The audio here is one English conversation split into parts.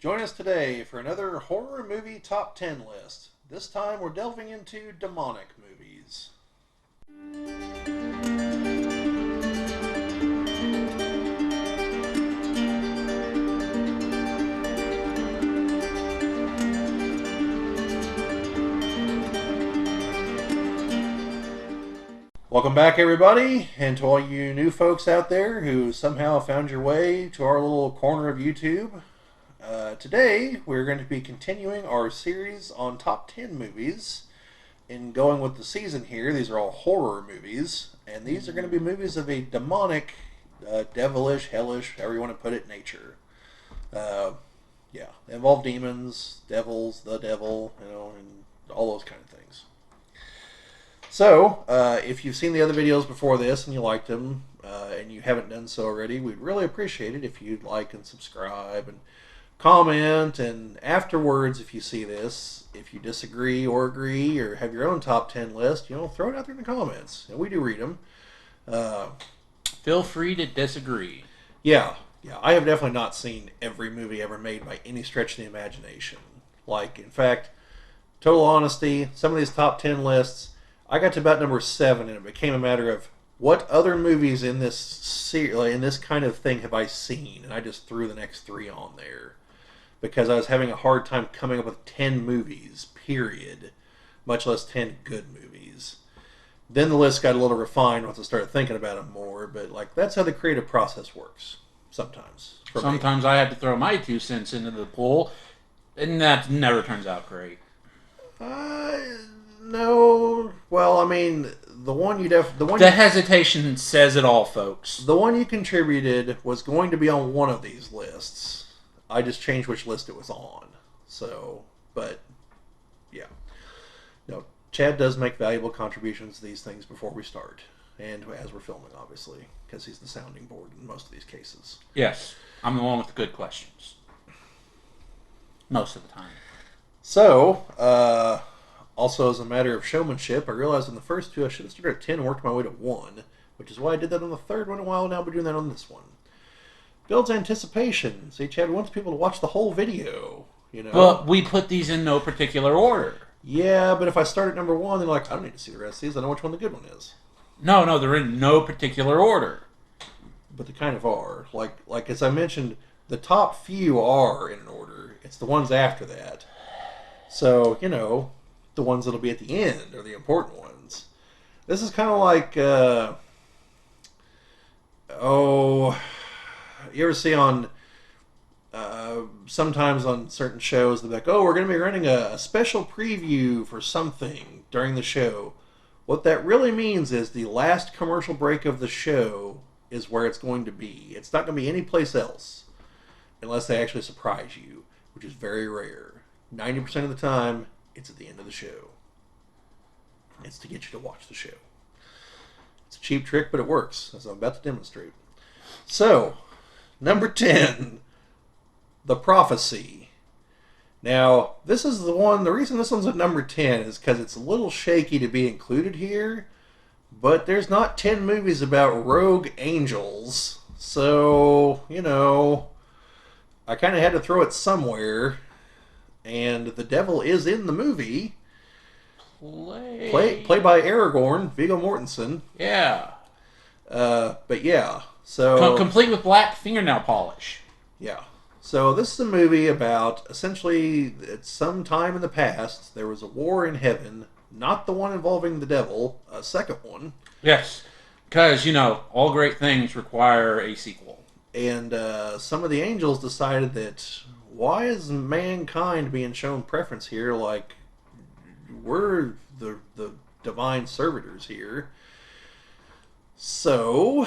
Join us today for another horror movie top 10 list. This time we're delving into demonic movies. Welcome back, everybody, and to all you new folks out there who somehow found your way to our little corner of YouTube. Today, we're going to be continuing our series on top 10 movies. In going with the season here, these are all horror movies, and these are going to be movies of a demonic, devilish, hellish, however you want to put it, nature. Yeah, they involve demons, devils, the devil, and all those kind of things. So, if you've seen the other videos before this and you liked them, and you haven't done so already, we'd really appreciate it if you'd like and subscribe and comment. And afterwards, if you see this, if you disagree or agree or have your own top 10 list, throw it out there in the comments. And we do read them. Feel free to disagree. Yeah. I have definitely not seen every movie ever made by any stretch of the imagination. Like, in fact, total honesty, some of these top 10 lists, I got to about number 7, and it became a matter of what other movies in this kind of thing have I seen, and I just threw the next 3 on there because I was having a hard time coming up with 10 movies, period, much less 10 good movies. Then the list got a little refined once I started thinking about them more, but that's how the creative process works sometimes. Sometimes I had to throw my 2 cents into the pool, and that never turns out great. No. Well, I mean, the hesitation says it all, folks. The one you contributed was going to be on one of these lists. I just changed which list it was on. So, but yeah. No, Chad does make valuable contributions to these things before we start, and as we're filming, obviously, because he's the sounding board in most of these cases. Yes, I'm the one with the good questions. Most of the time. So, also, as a matter of showmanship, I realized in the first 2 I should have started at 10 and worked my way to 1, which is why I did that on the third one, and why I'll now be doing that on this one. Builds anticipation. See, Chad wants people to watch the whole video, Well, we put these in no particular order. Yeah, but if I start at number 1, they're like, I don't need to see the rest of these. I know which one the good one is. No, they're in no particular order. But they kind of are. Like as I mentioned, the top few are in an order. It's the ones after that. So, the ones that'll be at the end are the important ones. This is kind of like, you ever see on, sometimes on certain shows, they're like, we're going to be running a special preview for something during the show. What that really means is the last commercial break of the show is where it's going to be. It's not going to be any place else unless they actually surprise you, which is very rare. 90% of the time, it's at the end of the show. It's to get you to watch the show. It's a cheap trick, but it works, as I'm about to demonstrate. So, number 10, The Prophecy. Now, this is the one, the reason this one's at number 10 is because it's a little shaky to be included here, but there's not 10 movies about rogue angels, so, I kind of had to throw it somewhere. And the devil is in the movie. Played by Aragorn, Viggo Mortensen. Yeah. But yeah, so... Complete with black fingernail polish. Yeah. So this is a movie about, essentially, at some time in the past, there was a war in heaven, not the one involving the devil, a second one. Yes. Because, all great things require a sequel. And some of the angels decided that... Why is mankind being shown preference here? Like, we're the divine servitors here. So,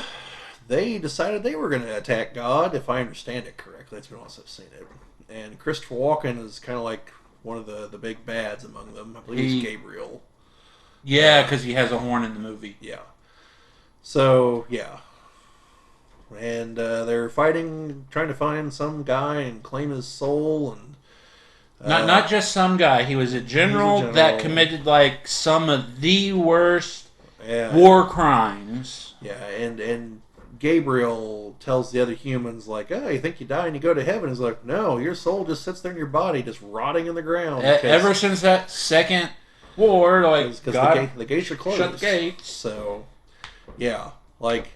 they decided they were going to attack God, if I understand it correctly. That's been once I've seen it. And Christopher Walken is kind of like one of the big bads among them. I believe he's Gabriel. Yeah, because he has a horn in the movie. Yeah. So, yeah. And they're fighting, trying to find some guy and claim his soul. And not just some guy. He was a general that committed some of the worst war crimes. Yeah, and Gabriel tells the other humans, like, oh, you think you die and you go to heaven? He's like, no, your soul just sits there in your body, just rotting in the ground. Ever since that second war, like, Because God the gates are closed. shut the gates. So, yeah, like,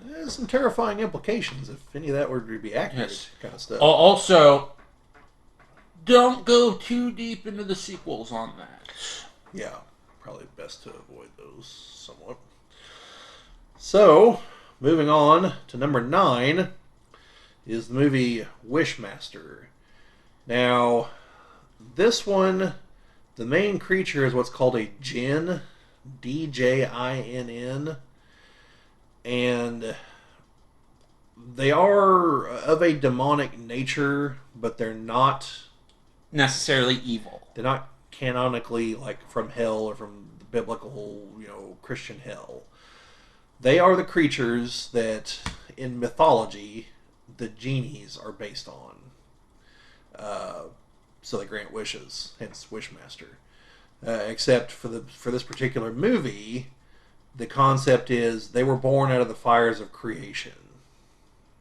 there's some terrifying implications if any of that were to be accurate, Yes. kind of stuff. Also, don't go too deep into the sequels on that. Yeah, probably best to avoid those somewhat. So, moving on to number 9 is the movie Wishmaster. Now, this one, the main creature is what's called a Djinn, Djinn, and they are of a demonic nature, but they're not Necessarily evil. they're not canonically like from hell or from the biblical, Christian hell. They are the creatures that in mythology the genies are based on. So they grant wishes, hence Wishmaster. Except for this particular movie, the concept is they were born out of the fires of creation,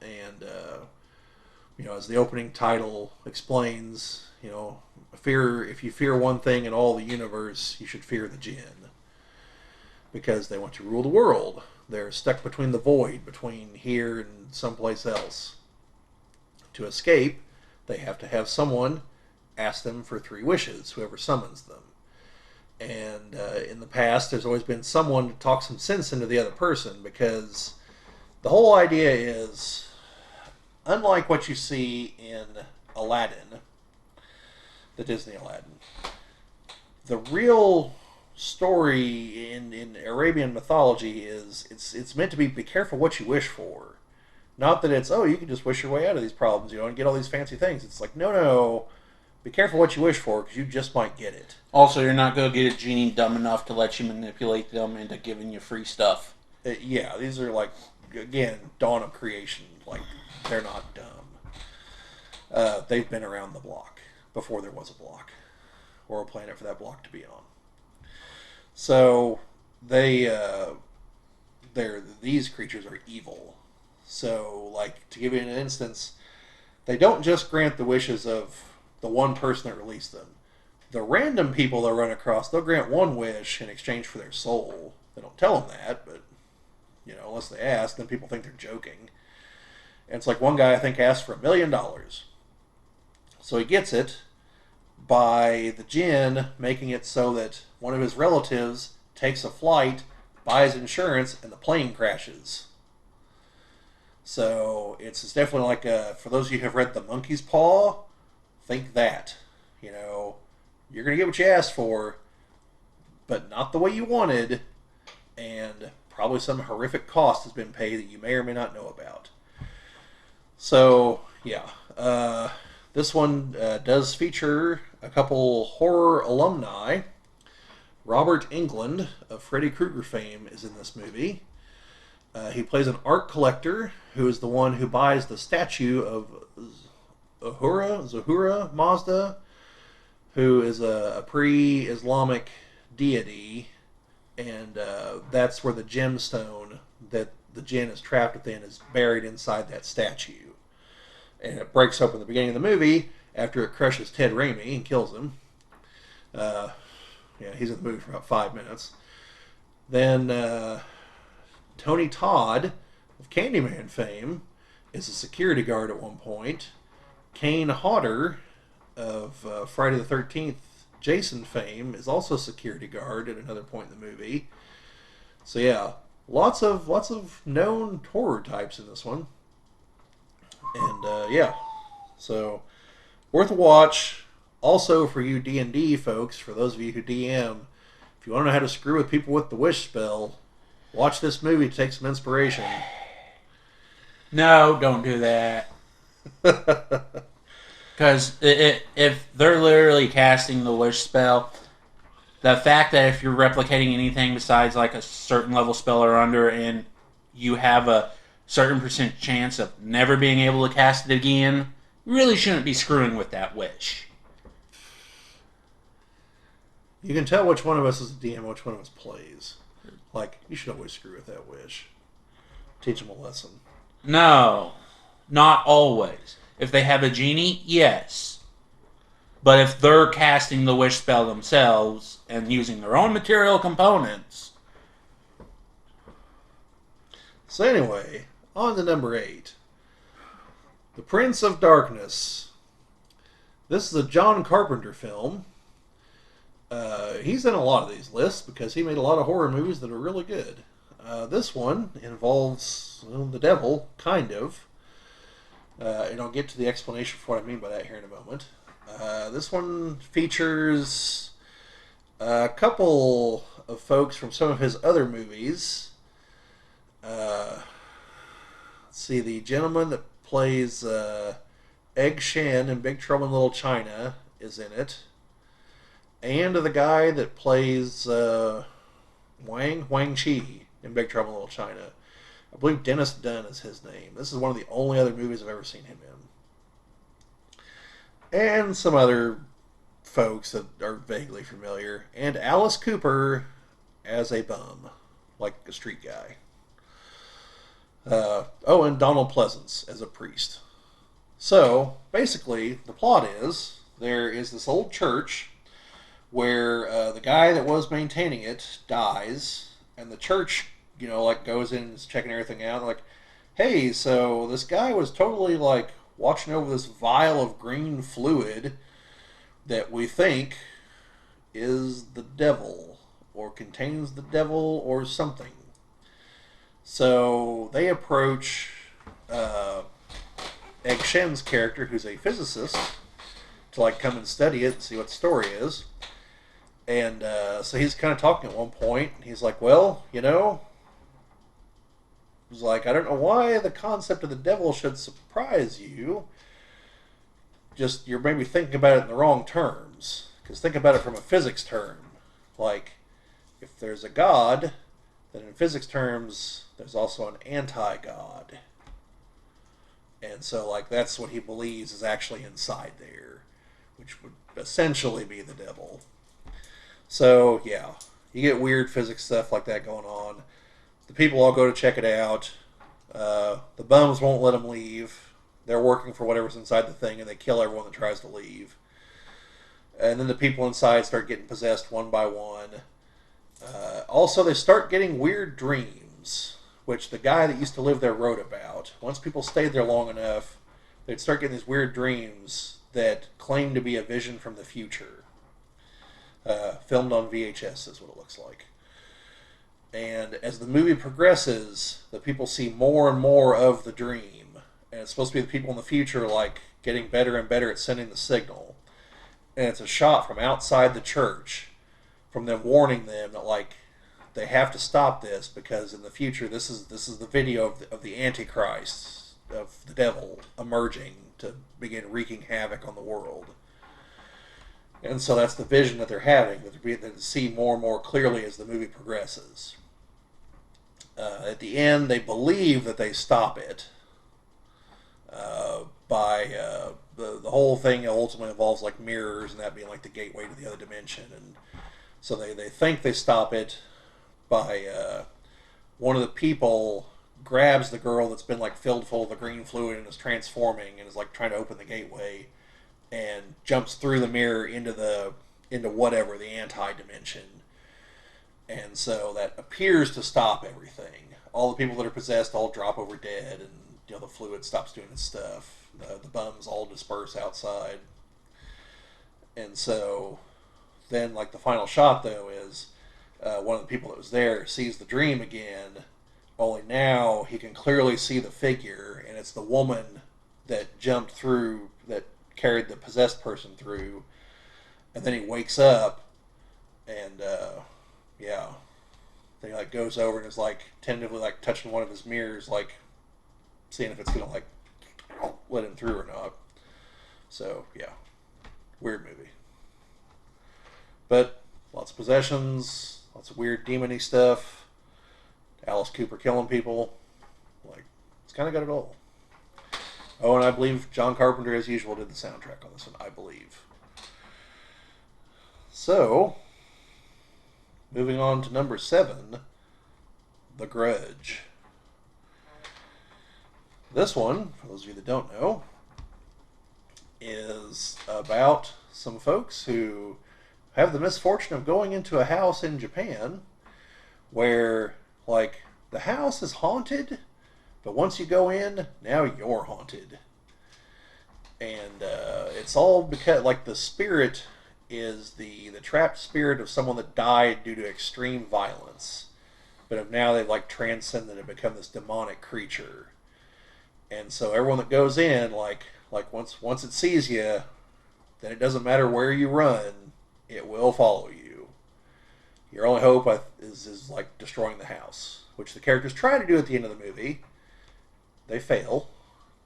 and as the opening title explains, fear. If you fear one thing in all the universe, you should fear the Jinn, because they want to rule the world. They're stuck between the void, between here and someplace else. To escape, they have to have someone ask them for 3 wishes, whoever summons them. And in the past, there's always been someone to talk some sense into the other person, because the whole idea is, unlike what you see in Aladdin, the Disney Aladdin, the real story in Arabian mythology is it's meant to be careful what you wish for. Not that it's, you can just wish your way out of these problems, and get all these fancy things. It's like, no, be careful what you wish for, because you just might get it. Also, you're not going to get a genie dumb enough to let you manipulate them into giving you free stuff. Yeah, these are like, again, dawn of creation. Like, they're not dumb. They've been around the block before there was a block or a planet for that block to be on. So these creatures are evil. So, like, to give you an instance, they don't just grant the wishes of the one person that released them. The random people they'll run across, they'll grant one wish in exchange for their soul. They don't tell them that, but, unless they ask, then people think they're joking. And it's like one guy, I think, asked for $1 million. So he gets it by the Jinn making it so that one of his relatives takes a flight, buys insurance, and the plane crashes. So it's definitely like, for those of you who have read The Monkey's Paw, think that. You're going to get what you asked for, but not the way you wanted, and probably some horrific cost has been paid that you may or may not know about. So, yeah. This one does feature a couple horror alumni. Robert Englund of Freddy Krueger fame is in this movie. He plays an art collector who is the one who buys the statue of Zahura Mazda, who is a pre-Islamic deity, and that's where the gemstone that the Jinn is trapped within is buried inside that statue. And it breaks open at the beginning of the movie after it crushes Ted Raimi and kills him. He's in the movie for about 5 minutes. Then Tony Todd of Candyman fame is a security guard at one point. Kane Hodder of Friday the 13th Jason fame is also a security guard at another point in the movie. So yeah, lots of known horror types in this one. And so worth a watch. Also for you D&D folks, for those of you who DM, if you want to know how to screw with people with the wish spell, watch this movie to take some inspiration. No, don't do that. Because if they're literally casting the wish spell, the fact that if you're replicating anything besides like a certain level spell or under, and you have a certain percent chance of never being able to cast it again, you really shouldn't be screwing with that wish. You can tell which one of us is a DM, which one of us plays. Like, you should always screw with that wish. Teach them a lesson. No, not always. If they have a genie, yes. But if they're casting the wish spell themselves and using their own material components, So anyway, on to number 8. The Prince of Darkness. This is a John Carpenter film. He's in a lot of these lists because he made a lot of horror movies that are really good. This one involves the devil, kind of. And I'll get to the explanation for what I mean by that here in a moment. This one features a couple of folks from some of his other movies. Let's see, the gentleman that plays Egg Shen in Big Trouble in Little China is in it. And the guy that plays Wang Chi in Big Trouble in Little China. I believe Dennis Dunn is his name. This is one of the only other movies I've ever seen him in. And some other folks that are vaguely familiar. And Alice Cooper as a bum, like a street guy. And Donald Pleasance as a priest. So, basically, the plot is there is this old church where the guy that was maintaining it dies, and the church, goes in and is checking everything out. Like, hey, so this guy was totally watching over this vial of green fluid that we think is the devil or contains the devil or something. So they approach Egg Shen's character, who's a physicist, to come and study it and see what the story is. And so he's kind of talking at one point. And he's like, well, he's like, I don't know why the concept of the devil should surprise you. Just you're maybe thinking about it in the wrong terms. Because think about it from a physics term. Like, if there's a God, then in physics terms, there's also an anti-God. And so, that's what he believes is actually inside there, which would essentially be the devil. So, yeah, you get weird physics stuff like that going on. The people all go to check it out. The bums won't let them leave. They're working for whatever's inside the thing, and they kill everyone that tries to leave. And then the people inside start getting possessed one by one. Also, they start getting weird dreams, which the guy that used to live there wrote about. Once people stayed there long enough, they'd start getting these weird dreams that claim to be a vision from the future. Filmed on VHS is what it looks like. And as the movie progresses, the people see more and more of the dream. And it's supposed to be the people in the future, getting better and better at sending the signal. And it's a shot from outside the church, from them warning them that, they have to stop this because in the future, this is the video of the Antichrist, of the devil, emerging to begin wreaking havoc on the world. And so that's the vision that they're having, that they see more and more clearly as the movie progresses. At the end, they believe that they stop it by the whole thing ultimately involves mirrors and that being the gateway to the other dimension. And so they think they stop it by one of the people grabs the girl that's been filled full of the green fluid and is transforming and is trying to open the gateway and jumps through the mirror into whatever the anti-dimension. And so that appears to stop everything. All the people that are possessed all drop over dead, and the fluid stops doing its stuff. The bums all disperse outside. And so then the final shot though is one of the people that was there sees the dream again, only now he can clearly see the figure, and it's the woman that jumped through, that carried the possessed person through. And then he wakes up, and then he goes over and is tentatively touching one of his mirrors, seeing if it's gonna let him through or not. So yeah, weird movie, but lots of possessions, lots of weird demony stuff. Alice Cooper killing people, it's kind of got it all. Oh, and I believe John Carpenter, as usual, did the soundtrack on this one, I believe. So, moving on to number 7, The Grudge. This one, for those of you that don't know, is about some folks who have the misfortune of going into a house in Japan where, like, the house is haunted, but once you go in, now you're haunted. And it's all because, like, the spirit is the trapped spirit of someone that died due to extreme violence. But now they've, like, transcended and become this demonic creature. And so everyone that goes in, like once it sees you, then it doesn't matter where you run, it will follow you. Your only hope is like destroying the house, which the characters try to do at the end of the movie. They fail.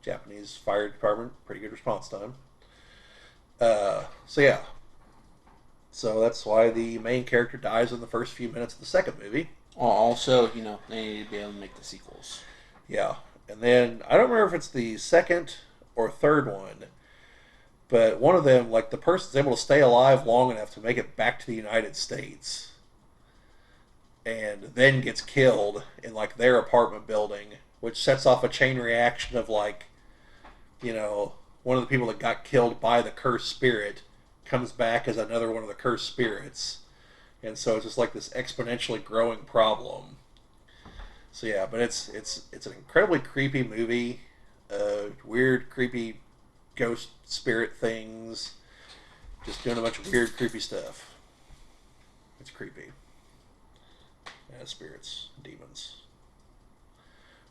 Japanese fire department, pretty good response time. So yeah, so that's why the main character dies in the first few minutes of the second movie. Also, they need to be able to make the sequels. Yeah, and then I don't remember if it's the second or third one, but one of them, like the person's able to stay alive long enough to make it back to the United States, and then gets killed in like their apartment building, which sets off a chain reaction of like, one of the people that got killed by the cursed spirit comes back as another one of the cursed spirits, and so it's just like this exponentially growing problem. So yeah, but it's an incredibly creepy movie. Weird, creepy ghost spirit things. Just doing a bunch of weird, creepy stuff. It's creepy. Yeah, spirits, demons.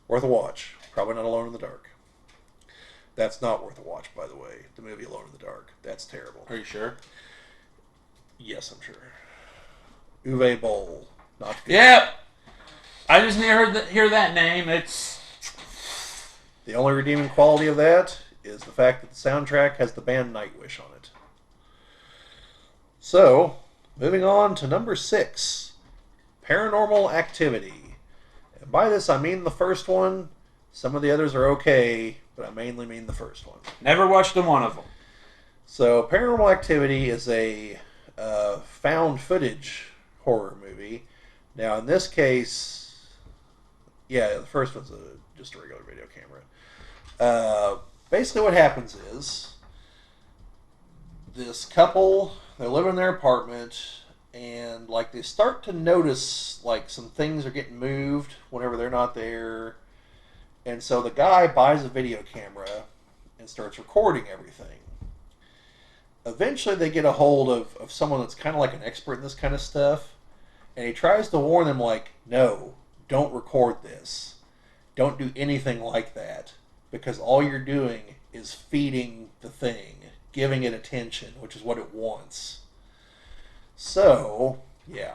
Worth a watch. Probably not Alone in the Dark. That's not worth a watch, by the way. The movie Alone in the Dark. That's terrible. Are you sure? Yes, I'm sure. Uwe Boll. Not good. Yep. I just never hear that name. It's The only redeeming quality of that is the fact that the soundtrack has the band Nightwish on it. So, moving on to number 6, Paranormal Activity. And by this I mean the first one. Some of the others are okay, but I mainly mean the first one. never watched one of them. So, Paranormal Activity is a found footage horror movie. Now, in this case, yeah, the first one's just a regular video camera. Basically, what happens is this couple, they live in their apartment, and like they start to notice like some things are getting moved whenever they're not there. And so the guy buys a video camera and starts recording everything. Eventually, they get a hold of someone that's kind of like an expert in this kind of stuff, and he tries to warn them, like, no, don't record this. Don't do anything like that, because all you're doing is feeding the thing, giving it attention, which is what it wants. So, yeah.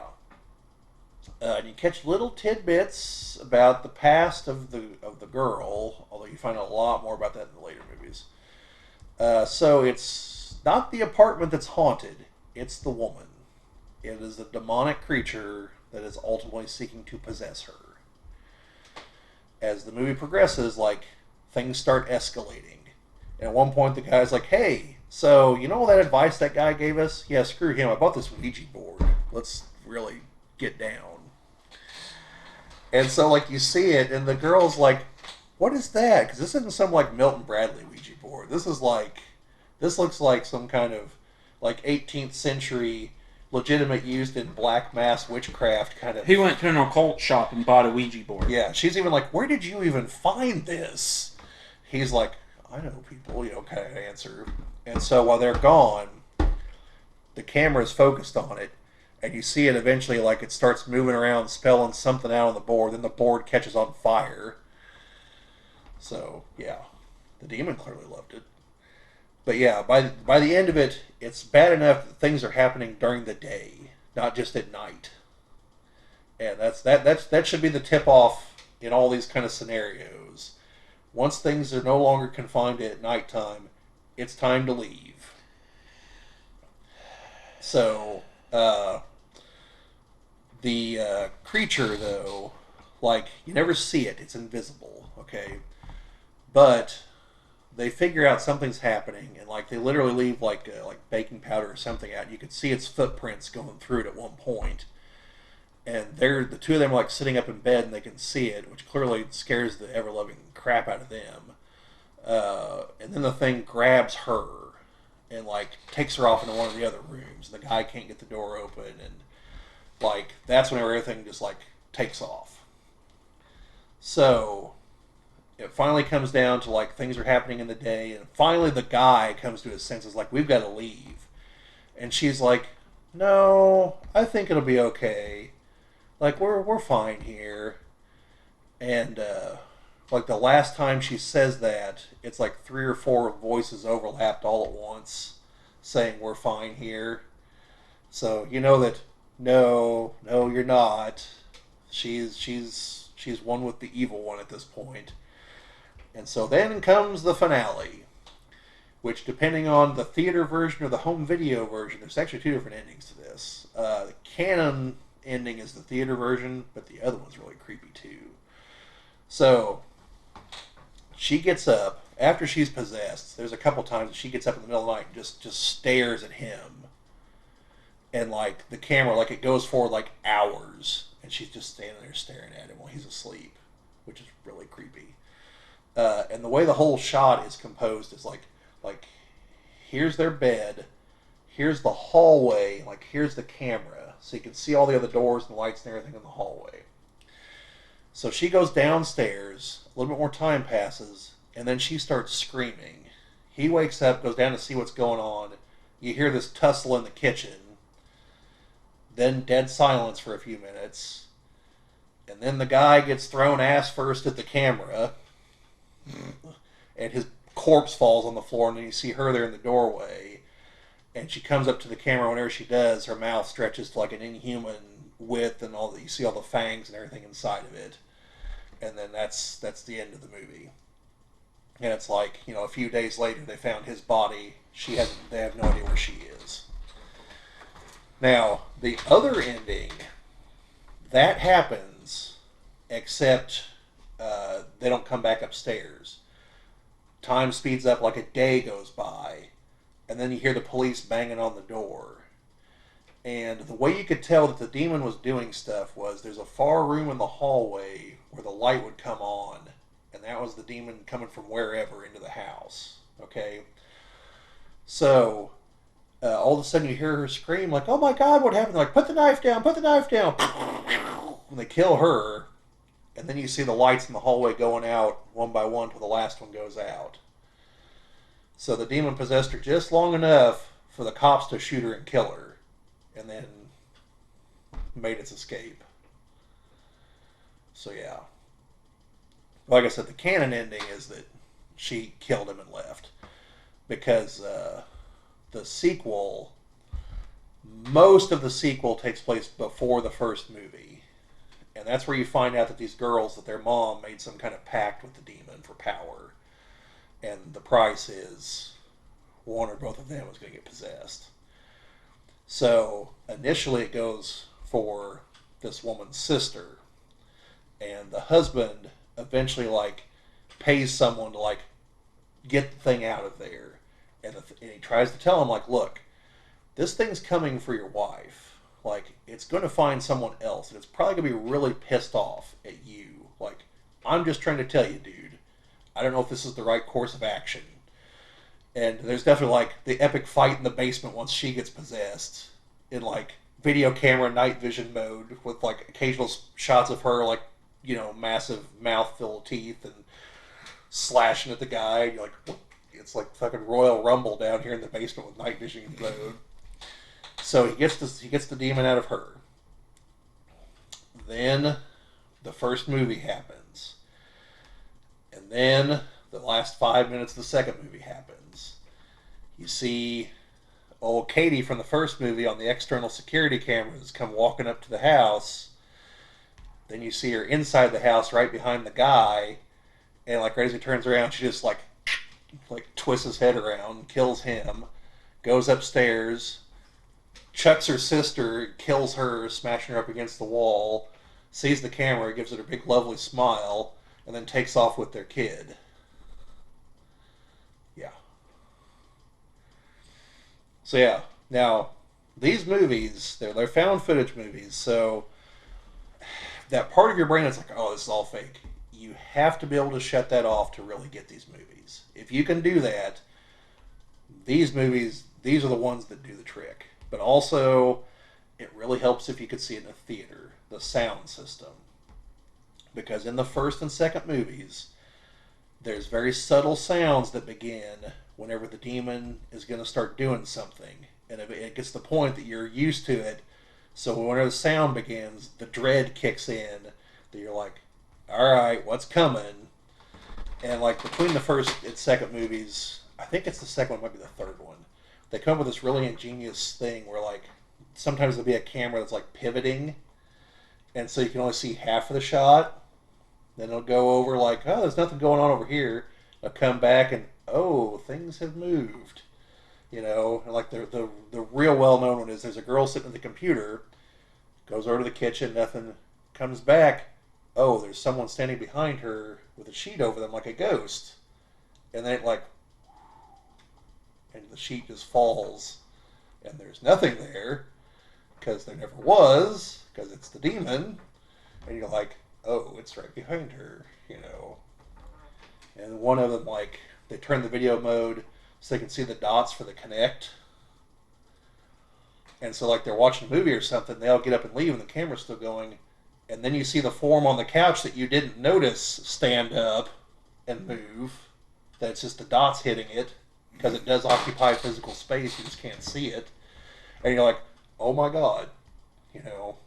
You catch little tidbits about the past of the girl, although you find out a lot more about that in the later movies. So it's not the apartment that's haunted, it's the woman. It is a demonic creature that is ultimately seeking to possess her. As the movie progresses, like, things start escalating. And at one point, the guy's like, hey, so, you know all that advice that guy gave us? Yeah, screw him. I bought this Ouija board. Let's really get down. And so, like, you see it, and the girl's like, what is that? Because this isn't some, like, Milton Bradley Ouija board. This looks like some kind of, like, 18th century legitimate used in black mass witchcraft kind of. He went to an occult shop and bought a Ouija board. Yeah, she's even like, where did you even find this? He's like, I know people, kind of answer. And so while they're gone, the camera's focused on it, and you see it eventually, like, it starts moving around, spelling something out on the board, then the board catches on fire. So, yeah, the demon clearly loved it. But yeah, by the end of it, it's bad enough that things are happening during the day, not just at night. And that should be the tip off in all these kind of scenarios. Once things are no longer confined to at nighttime, it's time to leave. So, the creature, though, like, you never see it. It's invisible, okay? But they figure out something's happening, and, like, they literally leave, like baking powder or something out. You could see its footprints going through it at one point. and they're the two of them are like sitting up in bed and they can see it, which clearly scares the ever loving crap out of them. And then the thing grabs her and like takes her off into one of the other rooms. And the guy can't get the door open, and like that's when everything just like takes off. So it finally comes down to like things are happening in the day, and finally the guy comes to his senses, like we've got to leave, and she's like, "No, I think it'll be okay. Like we're fine here." And like the last time she says that, it's like three or four voices overlapped all at once, saying we're fine here. So you know that no, no, you're not. She's one with the evil one at this point. And so then comes the finale, which, depending on the theater version or the home video version, there's actually two different endings to this. The canon ending is the theater version, but the other one's really creepy too. So she gets up after she's possessed. There's a couple times that she gets up in the middle of the night and just stares at him, and like the camera, like it goes forward like hours, and she's just standing there staring at him while he's asleep, which is really creepy. And the way the whole shot is composed is like here's their bed, here's the hallway, like here's the camera, so you can see all the other doors and lights and everything in the hallway. So she goes downstairs, a little bit more time passes, and then she starts screaming. He wakes up, goes down to see what's going on. You hear this tussle in the kitchen, then dead silence for a few minutes, and then the guy gets thrown ass first at the camera, and his corpse falls on the floor, and then you see her there in the doorway, and she comes up to the camera. Whenever she does, her mouth stretches to like an inhuman width, and all that, you see all the fangs and everything inside of it, and then that's the end of the movie. And it's like, you know, a few days later they found his body. They have no idea where she is. Now the other ending that happens, except they don't come back upstairs. Time speeds up, like a day goes by, and then you hear the police banging on the door. And the way you could tell that the demon was doing stuff was there's a far room in the hallway where the light would come on, and that was the demon coming from wherever into the house. Okay? So, all of a sudden you hear her scream, like, "Oh my God, what happened?" They're like, "Put the knife down, put the knife down." And they kill her, and then you see the lights in the hallway going out one by one till the last one goes out. So the demon possessed her just long enough for the cops to shoot her and kill her, and then made its escape. So yeah. Like I said, the canon ending is that she killed him and left. Because the sequel, most of the sequel takes place before the first movie. And that's where you find out that these girls, that their mom made some kind of pact with the demon for power. And the price is one or both of them is going to get possessed. So initially it goes for this woman's sister, and the husband eventually like pays someone to like get the thing out of there, and he tries to tell him like, "Look, this thing's coming for your wife. Like it's going to find someone else, and it's probably going to be really pissed off at you. Like I'm just trying to tell you, dude. I don't know if this is the right course of action." And there's definitely like the epic fight in the basement once she gets possessed, in like video camera night vision mode, with like occasional shots of her like, you know, massive mouth full of teeth and slashing at the guy. You're like, it's like fucking Royal Rumble down here in the basement with night vision mode. So he gets the demon out of her. Then the first movie happens, and then the last 5 minutes of the second movie happens. You see old Katie from the first movie on the external security cameras come walking up to the house. Then you see her inside the house right behind the guy, and like right as he turns around, she just like twists his head around, kills him, goes upstairs, chucks her sister, kills her, smashing her up against the wall, sees the camera, gives it a big lovely smile, and then takes off with their kid. Yeah. So yeah, now these movies, they're found footage movies, so that part of your brain that's like, oh, this is all fake. You have to be able to shut that off to really get these movies. If you can do that, these movies, these are the ones that do the trick. But also, it really helps if you could see it in a theater, the sound system. Because in the first and second movies, there's very subtle sounds that begin whenever the demon is going to start doing something. And it gets to the point that you're used to it. So whenever the sound begins, the dread kicks in. That you're like, all right, what's coming? And like between the first and second movies, I think it's the second one, might be the third one. They come up with this really ingenious thing where like sometimes there'll be a camera that's like pivoting, and so you can only see half of the shot. Then it'll go over like, oh, there's nothing going on over here. They'll come back and oh, things have moved. You know, like the real well known one is there's a girl sitting at the computer, goes over to the kitchen, nothing, comes back. Oh, there's someone standing behind her with a sheet over them like a ghost, and then it like, and the sheet just falls, and there's nothing there because there never was because it's the demon, and you're like, oh, it's right behind her, you know. And one of them, like, they turn the video mode so they can see the dots for the Kinect. And so, like, they're watching a movie or something, they all get up and leave, and the camera's still going. And then you see the form on the couch that you didn't notice stand up and move. That's just the dots hitting it, because it does occupy physical space, you just can't see it. And you're like, oh my god, you know.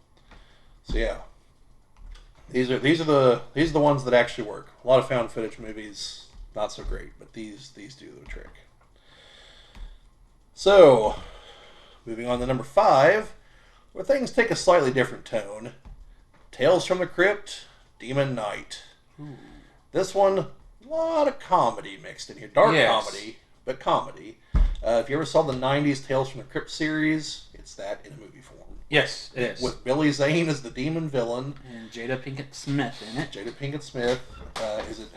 So yeah. These are the ones that actually work. A lot of found footage movies, not so great, but these do the trick. So, moving on to number 5, where things take a slightly different tone. Tales from the Crypt, Demon Knight. Ooh. This one, a lot of comedy mixed in here. Dark comedy, but comedy. If you ever saw the 90s Tales from the Crypt series, it's that in a movie form. Yes, it is. With Billy Zane as the demon villain. And Jada Pinkett Smith in it. Jada Pinkett Smith. Is it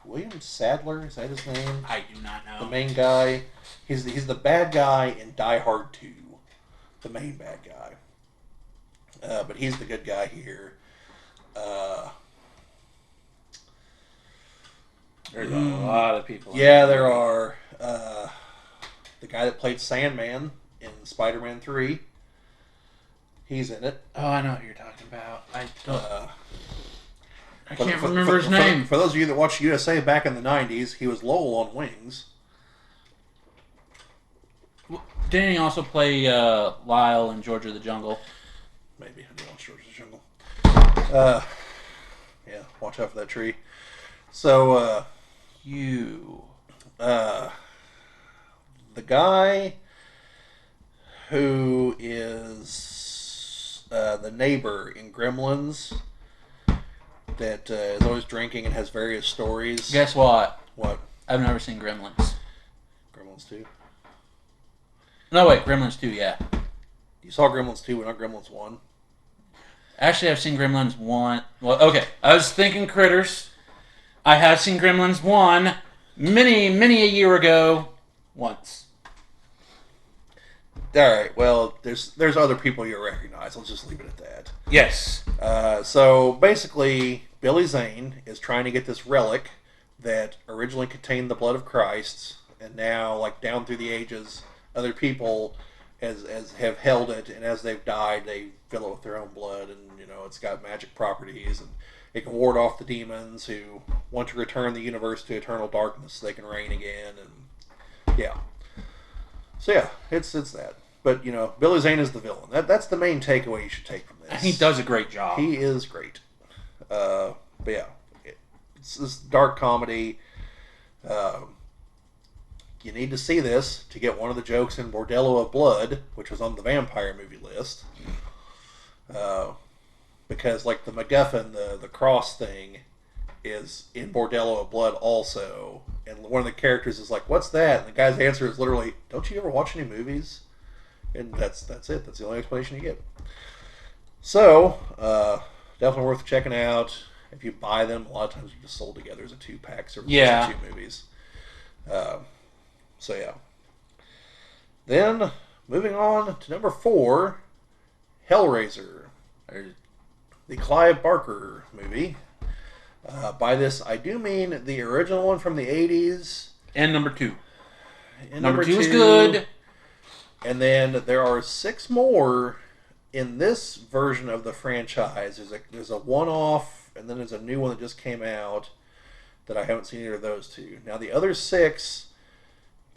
William Sadler? Is that his name? I do not know. The main guy. He's the bad guy in Die Hard 2. The main bad guy. But he's the good guy here. There's a lot of people. Yeah, there are. The guy that played Sandman in Spider-Man 3. He's in it. Oh, I know what you're talking about. I don't. I For- can't for- remember for- his name. For those of you that watched USA back in the 90s, he was Lowell on Wings. Didn't he also play Lyle in George of the Jungle? Maybe. I didn't watch George of the Jungle. Yeah, watch out for that tree. So, the guy who is the neighbor in Gremlins that is always drinking and has various stories. Guess what? What? I've never seen Gremlins. Gremlins 2? No, wait, Gremlins 2, yeah. You saw Gremlins 2 but not Gremlins 1? Actually, I've seen Gremlins 1. Well, okay. I was thinking Critters. I have seen Gremlins 1 many a year ago. Once. Alright, well, there's other people you'll recognize. Let's just leave it at that. Yes. So basically, Billy Zane is trying to get this relic that originally contained the blood of Christ, and now, like down through the ages, other people as have held it, and as they've died, they fill it with their own blood, and you know it's got magic properties, and it can ward off the demons who want to return the universe to eternal darkness so they can reign again, and yeah. So yeah, it's that. But you know, Billy Zane is the villain. That's the main takeaway you should take from this. And he does a great job. He is great. But yeah, it's this dark comedy. You need to see this to get one of the jokes in Bordello of Blood, which was on the vampire movie list. Because like the MacGuffin, the cross thing, is in Bordello of Blood also. And one of the characters is like, "What's that?" And the guy's answer is literally, "Don't you ever watch any movies?" And that's it. That's the only explanation you get. So, definitely worth checking out. If you buy them, a lot of times they're just sold together as a 2-pack, so Yeah. 2 movies. So yeah. Then moving on to number 4, Hellraiser. the Clive Barker movie. By this, I do mean the original one from the 80s. And number 2. And Number two is good. And then there are 6 more in this version of the franchise. There's a one-off, and then there's a new one that just came out that I haven't seen either of those 2. Now, the other 6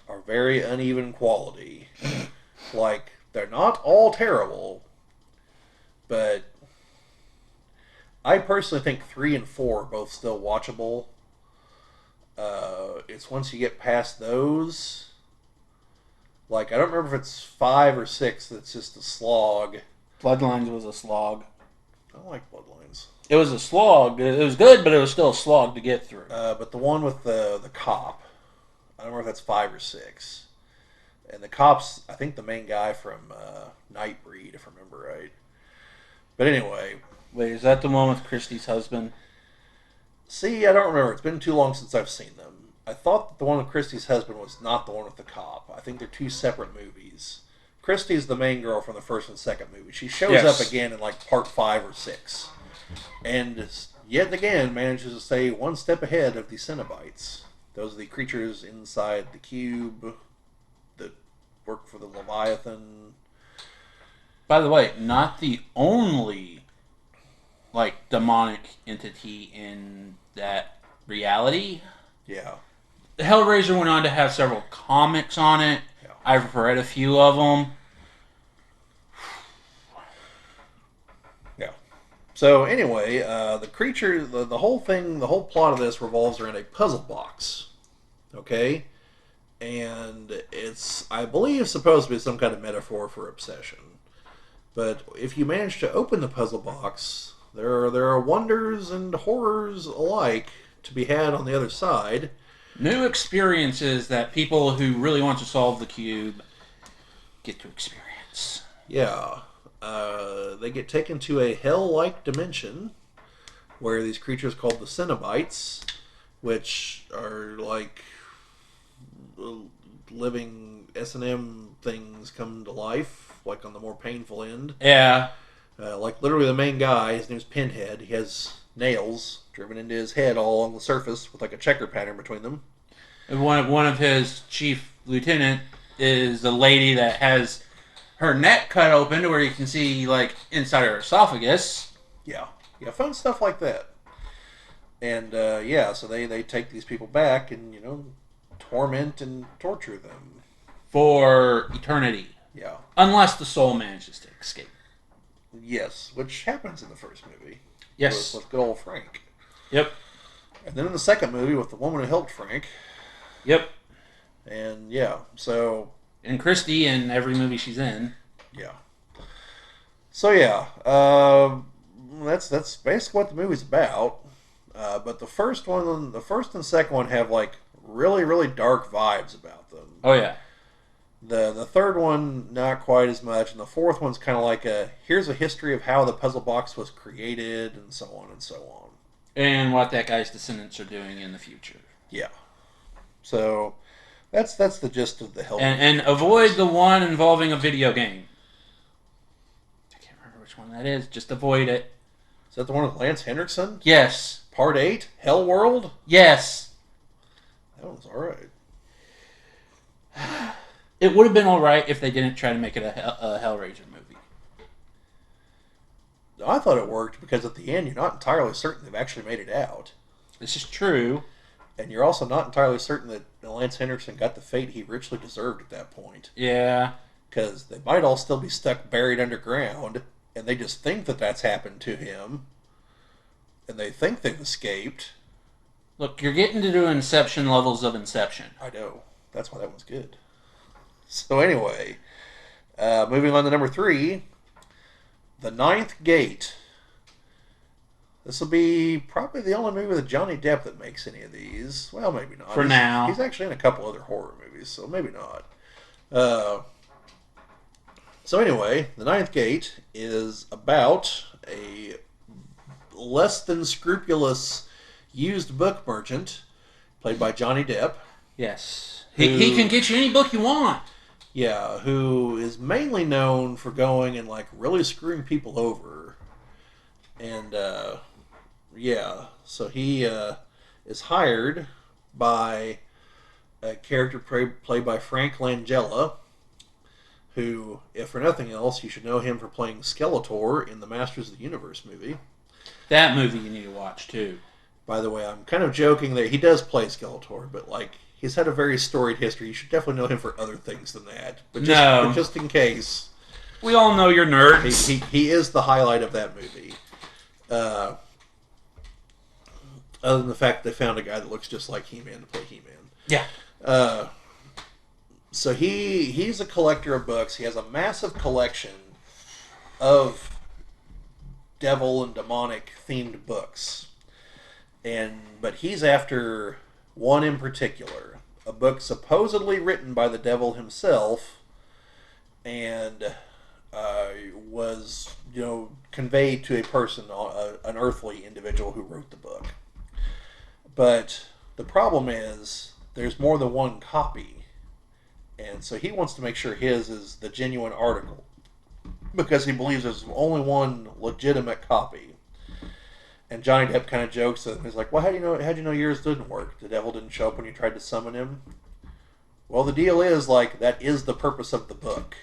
are very uneven quality. Like, they're not all terrible, but I personally think 3 and 4 are both still watchable. It's once you get past those, like, I don't remember if it's 5 or 6 that's just a slog. Bloodlines was a slog. I don't like Bloodlines. It was a slog. It was good, but it was still a slog to get through. But the one with the cop, I don't remember if that's 5 or 6. And the cop's, I think, the main guy from Nightbreed, if I remember right. But anyway. Wait, is that the one with Christie's husband? See, I don't remember. It's been too long since I've seen them. I thought that the one with Christie's husband was not the one with the cop. I think they're 2 separate movies. Christie's the main girl from the first and second movie. She shows up again in like part 5 or 6. And yet again manages to stay one step ahead of the Cenobites. Those are the creatures inside the cube that work for the Leviathan. By the way, not the only like demonic entity in that reality. Yeah. Hellraiser went on to have several comics on it. Yeah. I've read a few of them. Yeah. So anyway, the creature, the whole thing, the whole plot of this revolves around a puzzle box. Okay? And it's, I believe, supposed to be some kind of metaphor for obsession. But if you manage to open the puzzle box, there are wonders and horrors alike to be had on the other side. New experiences that people who really want to solve the cube get to experience. Yeah. They get taken to a hell-like dimension where these creatures called the Cenobites, which are like living S&M things come to life, like on the more painful end. Yeah. Like literally the main guy, his name's Pinhead. He has nails driven into his head all along the surface with like a checker pattern between them. And one of his chief lieutenant is a lady that has her neck cut open to where you can see like inside her esophagus. Yeah, fun stuff like that. And so they take these people back and torment and torture them for eternity. Yeah. Unless the soul manages to escape. Yes, which happens in the first movie. Yes. With good old Frank. Yep. And then in the second movie with the woman who helped Frank. Yep. And so... And Christy in every movie she's in. Yeah. So that's basically what the movie's about. But the first and second one have like really, really dark vibes about them. Oh yeah. The third one, not quite as much, and the fourth one's kind of like here's a history of how the puzzle box was created, and so on and so on. And what that guy's descendants are doing in the future. Yeah. So, that's the gist of the Hell. And avoid the one involving a video game. I can't remember which one that is. Just avoid it. Is that the one with Lance Henriksen? Yes. Part 8? Hell World? Yes. That one's alright. It would have been alright if they didn't try to make it a Hellraiser movie. I thought it worked because at the end you're not entirely certain they've actually made it out. This is true. And you're also not entirely certain that Lance Henriksen got the fate he richly deserved at that point. Yeah. Because they might all still be stuck buried underground, and they just think that that's happened to him, and they think they've escaped. Look, you're getting to do Inception levels of Inception. I know. That's why that one's good. So anyway, moving on to number 3, The Ninth Gate. This will be probably the only movie with Johnny Depp that makes any of these. Well, maybe not. For now. He's actually in a couple other horror movies, so maybe not. So anyway, The Ninth Gate is about a less than scrupulous used book merchant, played by Johnny Depp. Yes. He can get you any book you want. Yeah, who is mainly known for going and like really screwing people over. And yeah, so he is hired by a character played by Frank Langella, who, if for nothing else, you should know him for playing Skeletor in the Masters of the Universe movie. That movie you need to watch too. By the way, I'm kind of joking that he does play Skeletor, but like he's had a very storied history. You should definitely know him for other things than that. But just in case, we all know you're nerds. He is the highlight of that movie. Other than the fact that they found a guy that looks just like He-Man to play He-Man. Yeah. So he's a collector of books. He has a massive collection of devil and demonic themed books. But he's after one in particular, a book supposedly written by the devil himself, and was conveyed to a person, an earthly individual who wrote the book. But the problem is there's more than one copy, and so he wants to make sure his is the genuine article because he believes there's only one legitimate copy. And Johnny Depp kind of jokes and he's like, "Well, how'd you know yours didn't work? The devil didn't show up when you tried to summon him?" Well, the deal is that is the purpose of the book,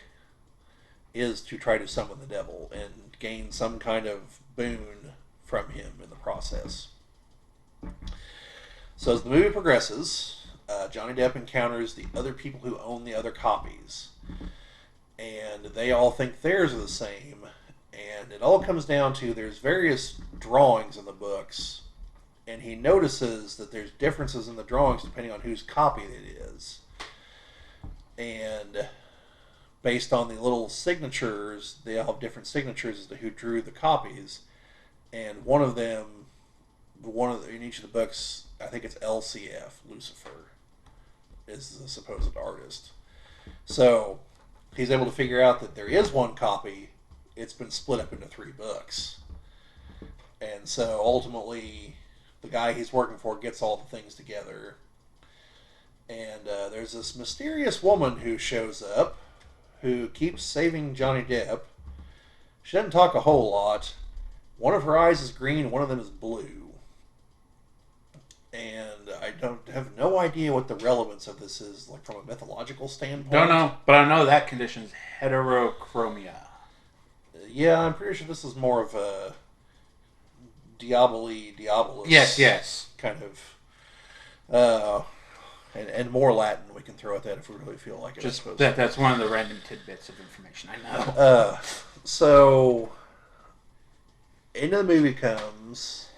is to try to summon the devil and gain some kind of boon from him in the process. So as the movie progresses, Johnny Depp encounters the other people who own the other copies, and they all think theirs are the same. And it all comes down to there's various drawings in the books, and he notices that there's differences in the drawings depending on whose copy it is. And based on the little signatures, they all have different signatures as to who drew the copies. And one of them, in each of the books, I think it's LCF, Lucifer, is the supposed artist. So he's able to figure out that there is one copy. It's been split up into 3 books. And so ultimately, the guy he's working for gets all the things together. And there's this mysterious woman who shows up who keeps saving Johnny Depp. She doesn't talk a whole lot. One of her eyes is green, one of them is blue. And I have no idea what the relevance of this is, like from a mythological standpoint. Don't know, but I know that condition is heterochromia. Yeah, I'm pretty sure this is more of a Diabolus. Yes. Kind of. And more Latin, we can throw at that if we really feel like it. Just that's one of the random tidbits of information I know. So, into the movie comes.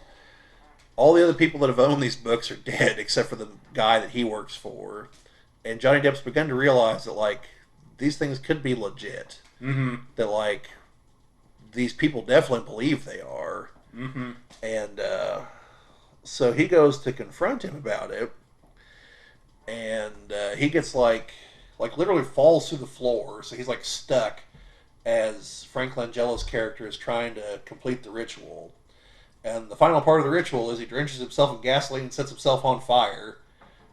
All the other people that have owned these books are dead, except for the guy that he works for. And Johnny Depp's begun to realize that, these things could be legit. Mm-hmm. That, these people definitely believe they are. Mm-hmm. And so he goes to confront him about it. And he gets, literally falls through the floor. So he's, stuck as Frank Langella's character is trying to complete the ritual. And the final part of the ritual is he drenches himself in gasoline and sets himself on fire.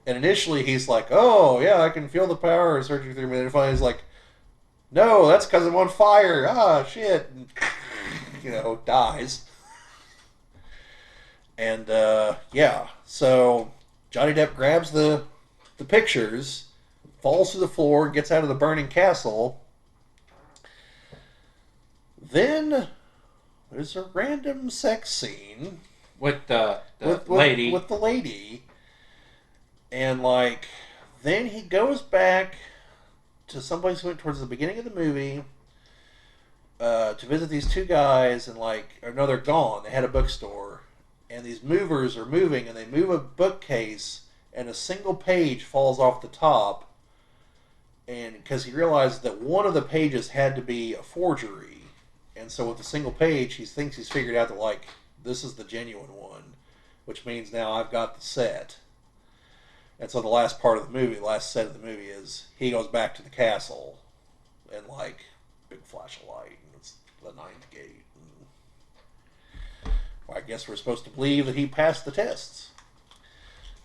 And initially he's like, "Oh, yeah, I can feel the power surging through me." And finally he's like, "No, that's because I'm on fire. Ah, shit." And, dies. And, yeah. So Johnny Depp grabs the pictures, falls to the floor, gets out of the burning castle. Then there's a random sex scene with the lady. With the lady. And, then he goes back to someplace he went towards the beginning of the movie to visit these 2 guys, and, no, they're gone. They had a bookstore. And these movers are moving, and they move a bookcase, and a single page falls off the top. And because he realized that one of the pages had to be a forgery. And so with the single page, he thinks he's figured out that, this is the genuine one. Which means now I've got the set. And so the last part of the movie, the last set of the movie is he goes back to the castle. And, big flash of light. And it's the 9th gate. And, I guess we're supposed to believe that he passed the tests.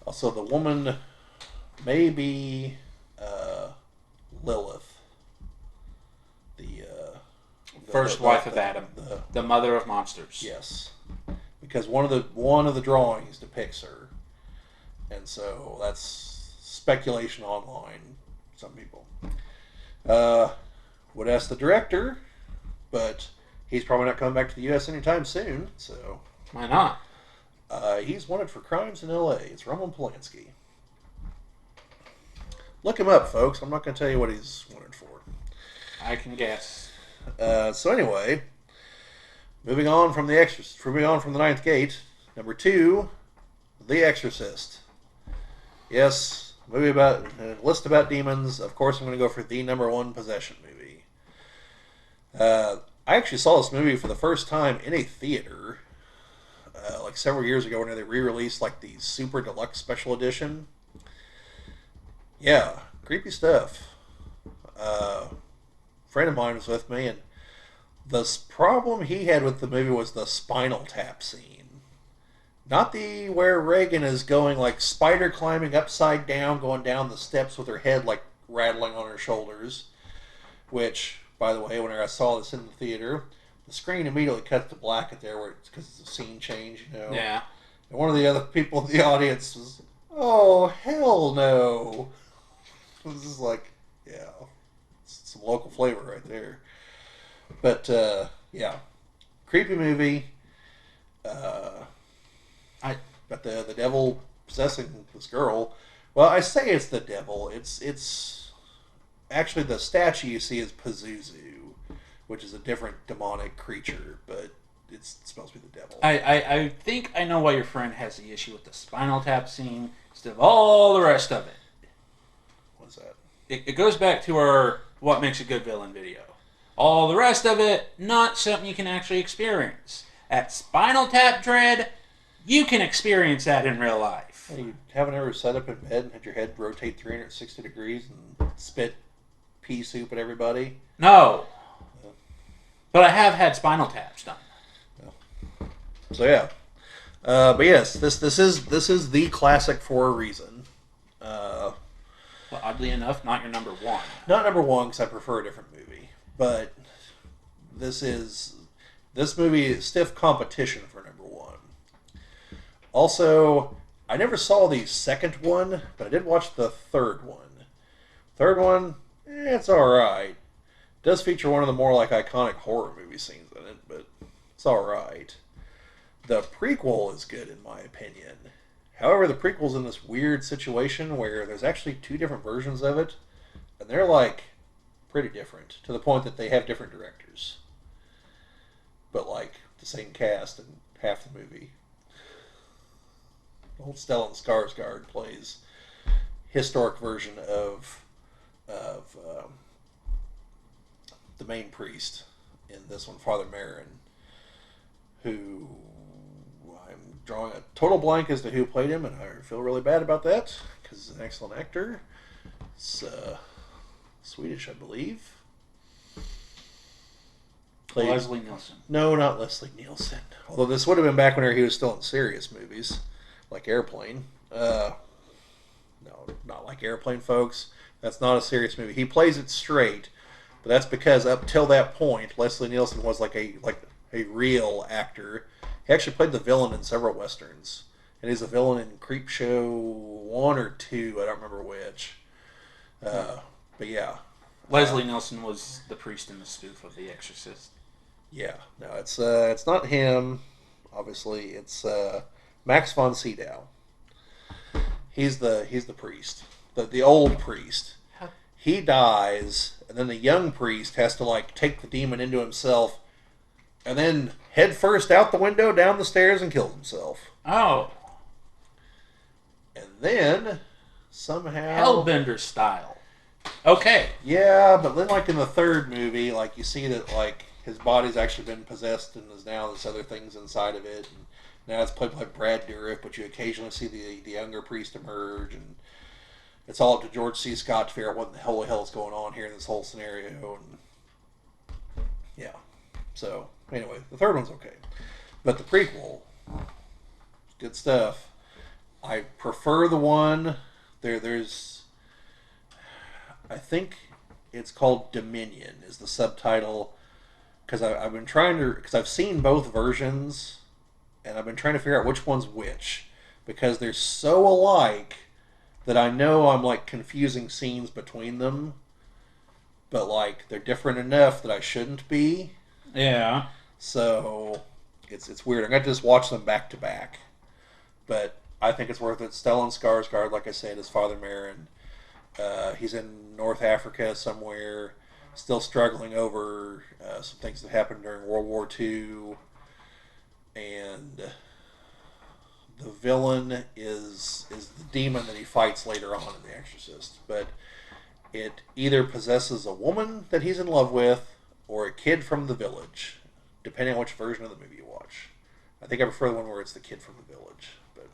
Also, the woman may be Lilith. First wife of Adam, the mother of monsters. Yes, because one of the drawings depicts her, and so that's speculation online. Some people would ask the director, but he's probably not coming back to the U.S. anytime soon. So why not? He's wanted for crimes in L.A. It's Roman Polanski. Look him up, folks. I'm not going to tell you what he's wanted for. I can guess. So anyway, moving on from the Ninth Gate, number 2, The Exorcist. Yes, movie about a list about demons. Of course, I'm going to go for the number 1 possession movie. I actually saw this movie for the first time in a theater, like several years ago when they re-released like the Super Deluxe Special Edition. Yeah, creepy stuff. Friend of mine was with me, and the problem he had with the movie was the Spinal Tap scene. Not the where Reagan is going like spider climbing upside down, going down the steps with her head like rattling on her shoulders. Which, by the way, when I saw this in the theater, the screen immediately cuts to black at there where it's because it's a scene change, you know. Yeah. And one of the other people in the audience was, "Oh hell no!" This is like, yeah, it's some local flavor right there. But yeah, creepy movie. But the devil possessing this girl. Well, I say it's the devil. It's actually the statue you see is Pazuzu, which is a different demonic creature, but it's supposed to be the devil. I think I know why your friend has the issue with the Spinal Tap scene instead of all the rest of it. What's that? It goes back to our what makes a good villain video. All the rest of it, not something you can actually experience. At Spinal Tap Dread, you can experience that in real life. Hey, you haven't ever sat up in bed and had your head rotate 360 degrees and spit pea soup at everybody? No. But I have had spinal taps done. So yeah. But yes, this is the classic for a reason. Well, oddly enough, not your number 1. Not number 1 because I prefer a different movie, but this movie is stiff competition for number 1. Also, I never saw the second one, but I did watch the third one. Third one, it's alright. It does feature one of the more like iconic horror movie scenes in it, but it's alright. The prequel is good in my opinion. However, the prequel's in this weird situation where there's actually 2 different versions of it, and they're like pretty different, to the point that they have different directors. But like the same cast in half the movie. Old Stellan Skarsgård plays historic version of the main priest in this one, Father Merrin, who I'm drawing a total blank as to who played him, and I feel really bad about that because he's an excellent actor. It's Swedish, I believe. Played... Leslie Nielsen. No, not Leslie Nielsen. Although this would have been back when he was still in serious movies, like Airplane. No, not like Airplane, folks. That's not a serious movie. He plays it straight, but that's because up till that point, Leslie Nielsen was like a real actor. He actually played the villain in several westerns, and he's a villain in Creepshow 1 or 2. I don't remember which. But yeah, Leslie Nielsen was the priest in the spoof of The Exorcist. Yeah, no, it's not him. Obviously, it's Max von Sydow. He's the priest, the old priest. He dies, and then the young priest has to like take the demon into himself, and then head first out the window, down the stairs, and kills himself. Oh. And then somehow Hellbender style. Okay. Yeah, but then like in the third movie, like you see that like his body's actually been possessed and there's now this other things inside of it. And now it's played by Brad Dourif, but you occasionally see the younger priest emerge, and it's all up to George C. Scott to figure out what the hell is going on here in this whole scenario. And yeah, so anyway, the third one's okay, but the prequel, good stuff. I prefer the one there's. I think it's called Dominion is the subtitle, because I've been trying to, because I've seen both versions, and I've been trying to figure out which one's which, because they're so alike that I know I'm like confusing scenes between them, but like they're different enough that I shouldn't be. Yeah. So it's weird. I'm gonna just watch them back to back, but I think it's worth it. Stellan Skarsgård, like I said, is Father Merrin. He's in North Africa somewhere, still struggling over some things that happened during World War II, and the villain is the demon that he fights later on in The Exorcist. But it either possesses a woman that he's in love with or a kid from the village, depending on which version of the movie you watch. I think I prefer the one where it's the kid from the village. But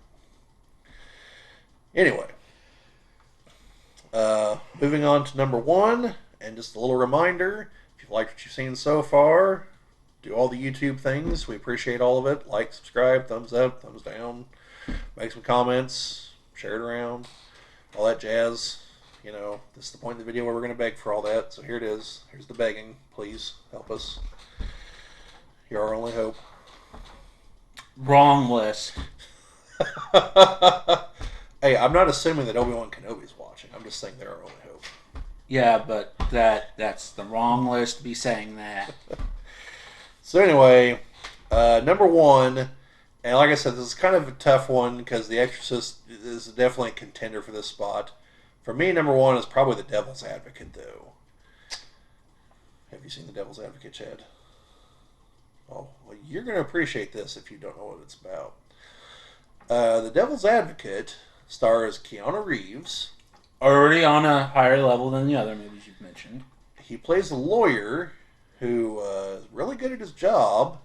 anyway, moving on to number one, and just a little reminder, if you've liked what you've seen so far, do all the YouTube things. We appreciate all of it. Like, subscribe, thumbs up, thumbs down, make some comments, share it around, all that jazz. You know, this is the point of the video where we're going to beg for all that. So here it is. Here's the begging. Please help us. You're our only hope. Wrong list. Hey, I'm not assuming that Obi-Wan Kenobi's watching. I'm just saying they're our only hope. Yeah, but that's the wrong list to be saying that. So anyway, number one, and like I said, this is kind of a tough one because The Exorcist is definitely a contender for this spot. For me, number one is probably The Devil's Advocate, though. Have you seen The Devil's Advocate, Chad? Oh, well, you're going to appreciate this if you don't know what it's about. The Devil's Advocate stars Keanu Reeves. Already on a higher level than the other movies you've mentioned. He plays a lawyer who is really good at his job,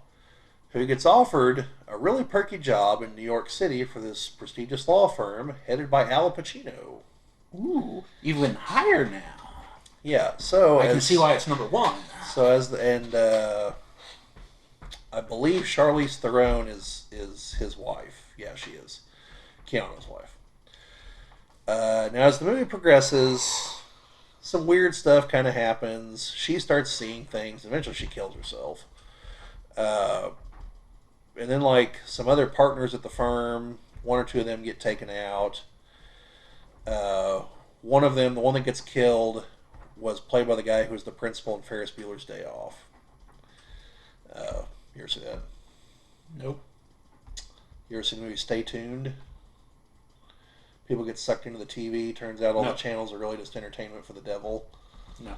who gets offered a really perky job in New York City for this prestigious law firm headed by Al Pacino. Ooh, even higher now. Yeah, so I can see why it's number one. So I believe Charlize Theron is his wife. Yeah, she is Keanu's wife. Now, as the movie progresses, some weird stuff kind of happens. She starts seeing things. Eventually, she kills herself. And then, like, some other partners at the firm, one or two of them get taken out. One of them, the one that gets killed, was played by the guy who was the principal in Ferris Bueller's Day Off. You ever see that? Nope. You ever seen the movie Stay Tuned? People get sucked into the TV. Turns out all the channels are really just entertainment for the devil. No.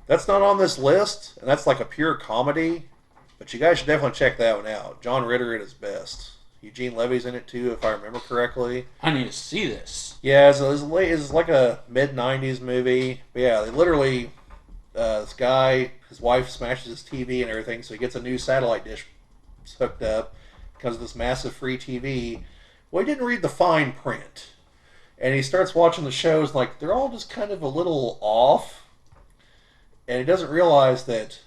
That's not on this list, and that's like a pure comedy. But you guys should definitely check that one out. John Ritter at his best. Eugene Levy's in it too, if I remember correctly. I need to see this. Yeah, it's like a mid-90s movie. But yeah, they literally, this guy, his wife smashes his TV and everything, so he gets a new satellite dish hooked up. Comes with this massive free TV. Well, he didn't read the fine print. And he starts watching the shows like they're all just kind of a little off. And he doesn't realize that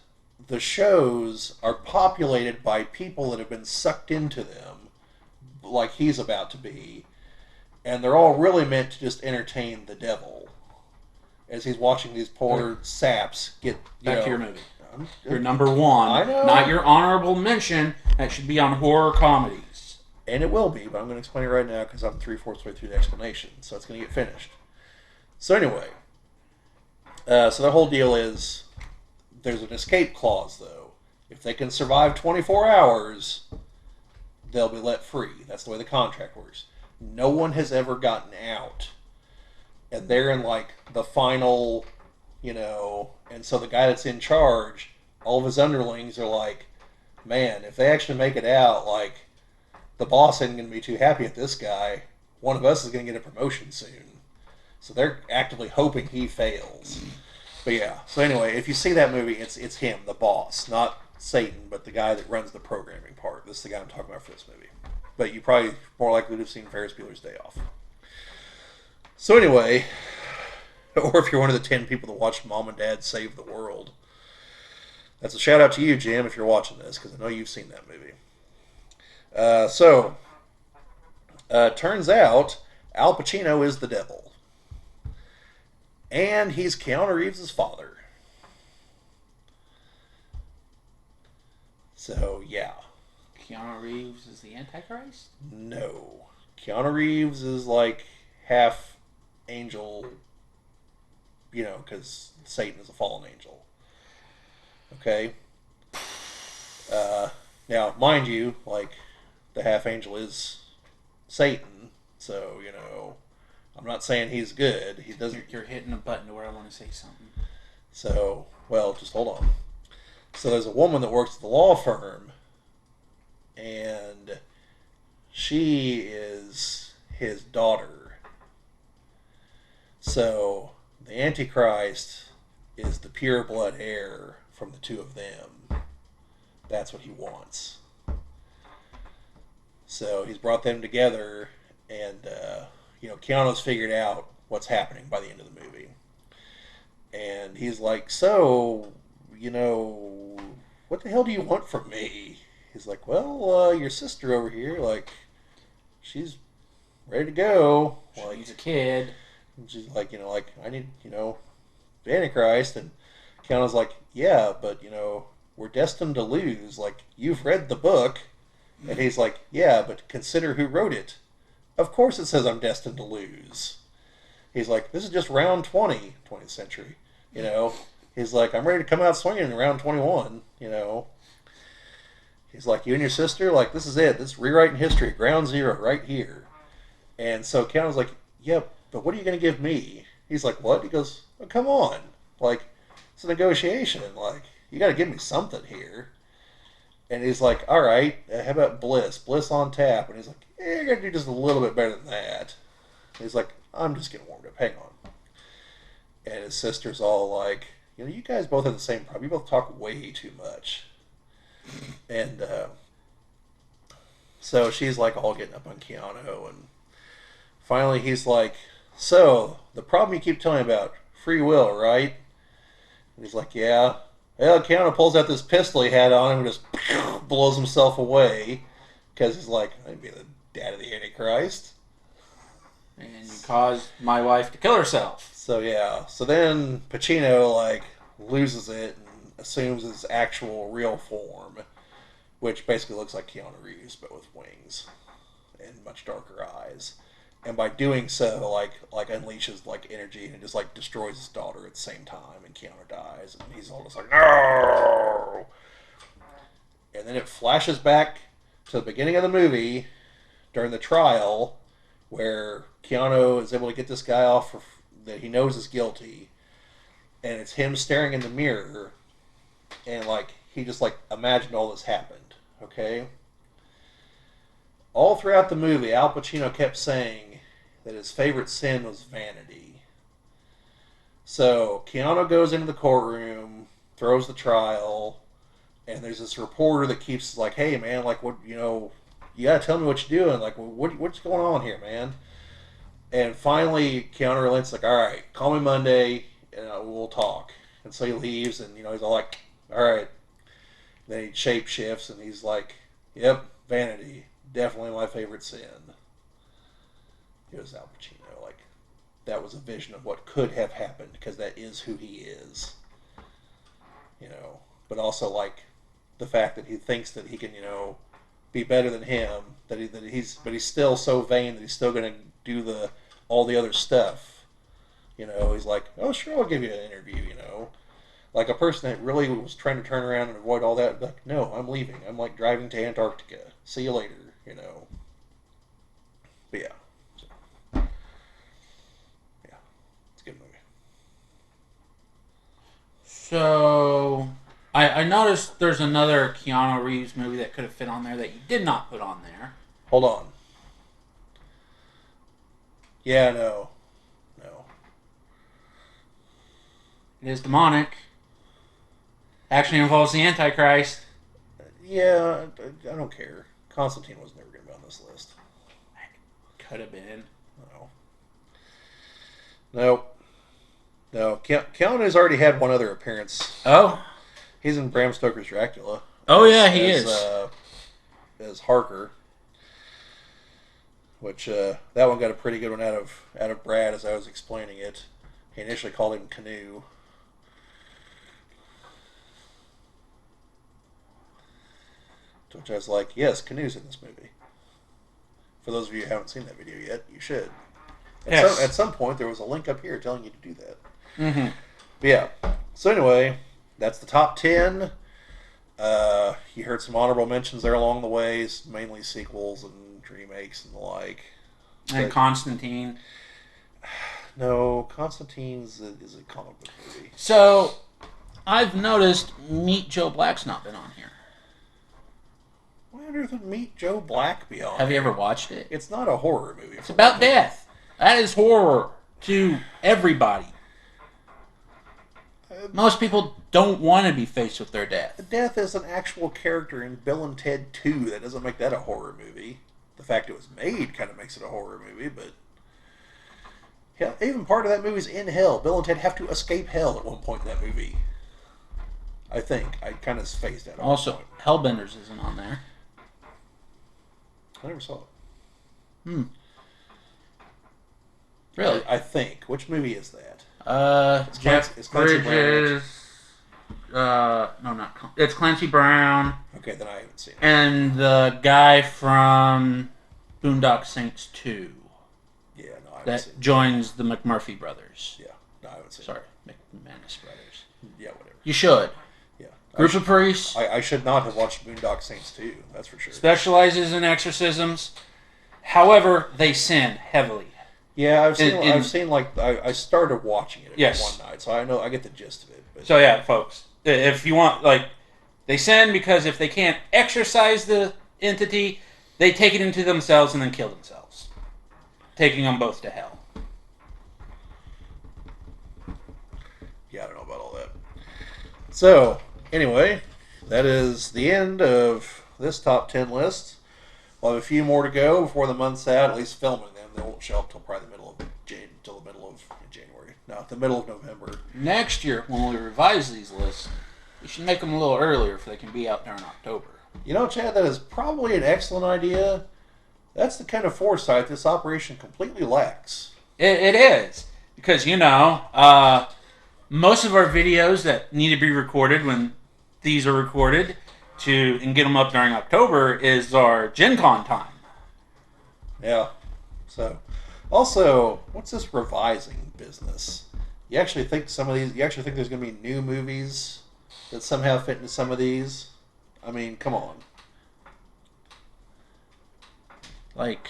the shows are populated by people that have been sucked into them, like he's about to be. And they're all really meant to just entertain the devil. As he's watching these poor saps get, Back to your movie. Your number one. I know. Not your honorable mention. That should be on horror comedies. And it will be, but I'm going to explain it right now because I'm 3/4 way through the explanation, so it's going to get finished. So anyway, so the whole deal is there's an escape clause, though. If they can survive 24 hours, they'll be let free. That's the way the contract works. No one has ever gotten out. And they're in, like, the final, and so the guy that's in charge, all of his underlings are like, man, if they actually make it out, like, the boss ain't going to be too happy at this guy. One of us is going to get a promotion soon. So they're actively hoping he fails. But yeah, so anyway, if you see that movie, it's him, the boss, not Satan, but the guy that runs the programming part. This is the guy I'm talking about for this movie. But you probably more likely to have seen Ferris Bueller's Day Off. So anyway, or if you're one of the 10 people that watched Mom and Dad Save the World, that's a shout out to you, Jim, if you're watching this, because I know you've seen that movie. Turns out Al Pacino is the devil. And he's Keanu Reeves' father. So yeah, Keanu Reeves is the Antichrist? no. Keanu Reeves is like half angel, because Satan is a fallen angel. Okay. Uh, Now, mind you, like the half angel is Satan, so I'm not saying he's good. He doesn't. You're hitting a button to where I want to say something. So, well, just hold on. So there's a woman that works at the law firm, and she is his daughter. So the Antichrist is the pure blood heir from the two of them. That's what he wants. So he's brought them together, and Keanu's figured out what's happening by the end of the movie, and he's like, "So, what the hell do you want from me?" He's like, "Well, your sister over here, like, she's ready to go. Like, He's a kid. she's like, I need, the Antichrist." And Keanu's like, "Yeah, but we're destined to lose. Like, you've read the book." And he's like, "Yeah, but consider who wrote it. Of course it says I'm destined to lose." He's like, "This is just round 20, 20th century, you know." He's like, "I'm ready to come out swinging in round 21, you know." He's like, "You and your sister, like, this is it. This is rewriting history, ground zero, right here." And so Keanu's like, "Yeah, but what are you going to give me?" He's like, "What?" He goes, "Oh, come on. Like, it's a negotiation. Like, you got to give me something here." And he's like, "All right, how about Bliss? Bliss on tap." And he's like, "You're going to do just a little bit better than that." And he's like, "I'm just getting warmed up. Hang on." And his sister's all like, "You guys both have the same problem. You both talk way too much." And so she's like all getting up on Keanu. And finally he's like, "So, the problem you keep telling me about, free will, right?" And he's like, "Yeah." Well, Keanu pulls out this pistol he had on him and just blows himself away because he's like, "I'd be the dad of the Antichrist." And you caused my wife to kill herself. So yeah, so then Pacino like loses it and assumes his actual real form, which basically looks like Keanu Reeves but with wings and much darker eyes. And by doing so, like unleashes like energy and it just like destroys his daughter at the same time, and Keanu dies, and he's all just like, "No!" And then it flashes back to the beginning of the movie during the trial, where Keanu is able to get this guy off that he knows is guilty, and it's him staring in the mirror, and like he just like imagined all this happened. Okay. All throughout the movie, Al Pacino kept saying that his favorite sin was vanity. So Keanu goes into the courtroom, throws the trial, and there's this reporter that keeps like, "Hey man, like what you gotta tell me what you're doing. Like what's going on here, man?" And finally, Keanu relents, like, "All right, call me Monday, and we'll talk." And so he leaves, and he's all like, "All right." Then he shape shifts, and he's like, "Yep, vanity, definitely my favorite sin." It was Al Pacino. Like, that was a vision of what could have happened because that is who he is. But also like the fact that he thinks that he can, be better than him. But he's still so vain that he's still going to do all the other stuff. He's like, "Oh, sure, I'll give you an interview." Like a person that really was trying to turn around and avoid all that. Like, "No, I'm leaving. I'm like driving to Antarctica. See you later." But yeah, so, yeah, it's a good movie. So, I noticed there's another Keanu Reeves movie that could have fit on there that you did not put on there. Hold on. Yeah, no, no. It is demonic. Actually involves the Antichrist. Yeah, I don't care. Constantine was never going to be on this list. Could have been. No. Nope. No. Keanu's already had one other appearance. Oh? He's in Bram Stoker's Dracula. Oh, yeah, he as, is. As Harker. Which, that one got a pretty good one out of Brad as I was explaining it. He initially called him Canoe. To which I was like, yes, canoes in this movie. For those of you who haven't seen that video yet, you should. At some point, there was a link up here telling you to do that. Mm-hmm. But yeah. So anyway, that's the top 10. You heard some honorable mentions there along the way, mainly sequels and remakes and the like. And But Constantine. no, Constantine's is a comic book movie. So, I've noticed Meet Joe Black's not been on here. Why on earth would Meet Joe Black be on? Have you ever watched it? It's not a horror movie. It's about death. That is horror to everybody. Most people don't want to be faced with their death. Death is an actual character in Bill and Ted 2. That doesn't make that a horror movie. The fact it was made kind of makes it a horror movie, but hell, even part of that movie's in hell. Bill and Ted have to escape hell at one point in that movie. I think. I kind of spaced that. Also, Hellbenders isn't on there. I never saw it. Really? I think. Which movie is that? Jeff it's Clancy Bridges. No, not it's Clancy Brown. Okay, then I haven't seen it. And the guy from Boondock Saints 2 Yeah, no, I haven't that seen it. joins the McMurphy brothers. Yeah, no, I haven't seen Sorry, McManus brothers. it. Yeah, whatever. You should. Yeah. Group of priests I should not have watched Boondock Saints 2, that's for sure. specializes in exorcisms. However, they sin heavily. Yeah, I've seen. In- I've seen like I started watching it Yes. one night, so I get the gist of it. But So yeah, folks, if you want, like, they sin because if they can't exorcise the entity, they take it into themselves and then kill themselves, taking them both to hell. yeah, I don't know about all that. So anyway, that is the end of this top 10 list. We'll have a few more to go before the month's out. At least filming them, they won't show up till probably the middle of January. No, the middle of November. Next year, when we revise these lists, we should make them a little earlier if they can be out during October. You know, Chad, that is probably an excellent idea. That's the kind of foresight this operation completely lacks. It is because most of our videos that need to be recorded when these are recorded and get them up during October is our Gen Con time. Yeah. So, also, what's this revising business? You actually think there's going to be new movies that somehow fit into some of these? I mean, come on. Like,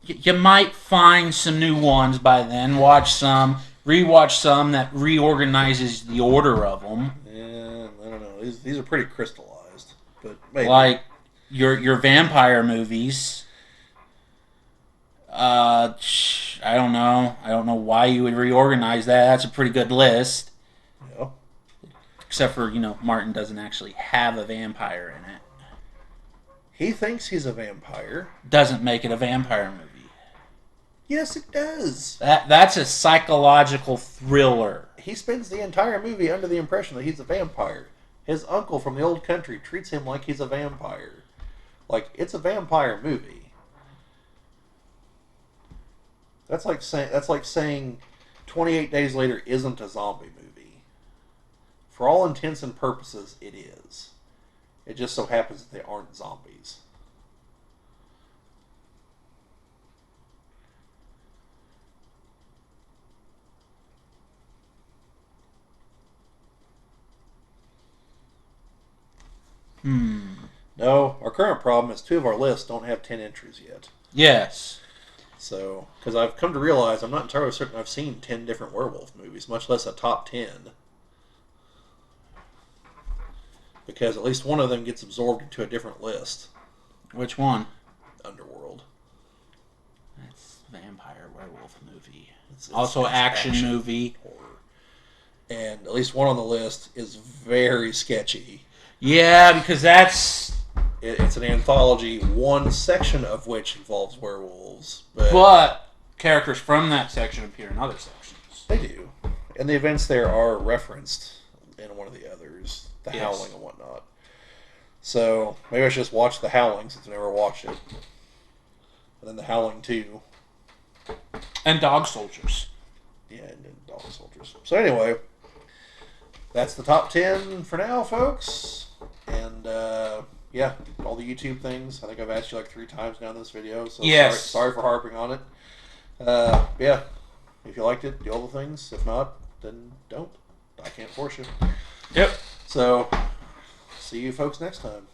you might find some new ones by then. Watch some, rewatch some that reorganizes the order of them. Yeah, I don't know. These are pretty crystallized, but maybe. Like your vampire movies. I don't know. I don't know why you would reorganize that. That's a pretty good list. Yeah. Except for, Martin doesn't actually have a vampire in it. He thinks he's a vampire. Doesn't make it a vampire movie. Yes, it does. That's a psychological thriller. He spends the entire movie under the impression that he's a vampire. His uncle from the old country treats him like he's a vampire. Like, it's a vampire movie. That's like saying 28 Days Later isn't a zombie movie. For all intents and purposes, it is. It just so happens that they aren't zombies. No, our current problem is 2 of our lists don't have 10 entries yet. Yes. So, because I've come to realize I'm not entirely certain I've seen 10 different werewolf movies, much less a top 10. Because at least one of them gets absorbed into a different list. Which one? Underworld. That's a vampire werewolf movie. It's Also action movie. Horror. And at least one on the list is very sketchy. Yeah, because that's... It's an anthology, one section of which involves werewolves. But characters from that section appear in other sections. They do. And the events there are referenced in one of the others. The Yes. Howling and whatnot. So, maybe I should just watch The Howling since I've never watched it. And then The Howling 2. And Dog Soldiers. Yeah, and then Dog Soldiers. So anyway, that's the top 10 for now, folks. And yeah, all the YouTube things. I think I've asked you like 3 times now in this video, so Yes. sorry for harping on it. Yeah, if you liked it, do all the things. If not, then don't. I can't force you. Yep. So, see you folks next time.